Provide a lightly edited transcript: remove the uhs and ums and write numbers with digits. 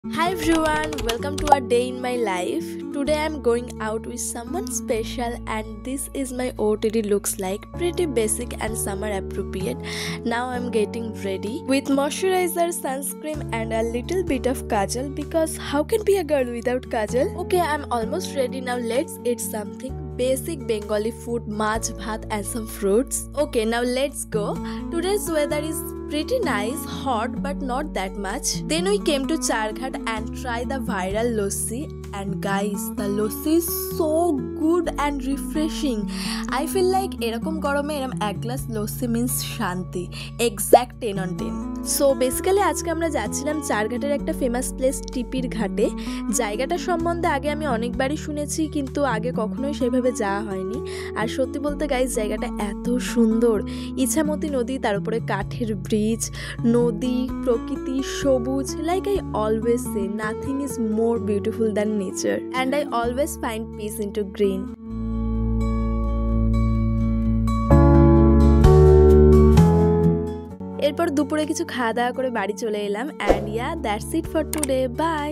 Hi everyone, welcome to a day in my life. Today I'm going out with someone special and this is my OOTD looks like pretty basic and summer appropriate. Now I'm getting ready with moisturizer, sunscreen and a little bit of kajal because how can be a girl without kajal? Okay, I'm almost ready now. Let's eat something. Basic Bengali food, mach bhat and some fruits. Okay, now let's go. Today's weather is pretty nice, hot but not that much. Then we came to Charghat and tried the viral lassi, and guys, the lassi is so good and refreshing. I feel like এরকম গরমে এরকম এক glass lassi means শান্তি, exact 10 on 10. So basically আজকে আমরা যাচ্ছিলাম চারঘাটের একটা famous place টিপির ঘাটে। জায়গাটা সম্বন্ধে আগে আমি অনেকবারই শুনেছি কিন্তু আগে কখনোই সেভাবে যাওয়া হয়নি। আর সত্যি বলতে গাইস, জায়গাটা এত সুন্দর, ইছামতি নদী, তার উপরে কাঠের ব্রিজ, নদী, প্রকৃতি, সবুজ। Like I always say nothing is more beautiful than nature and I always find peace into green. এরপর দুপুরে কিছু খাওয়া দাওয়া করে বাড়ি চলে এলাম and that's it for today, by.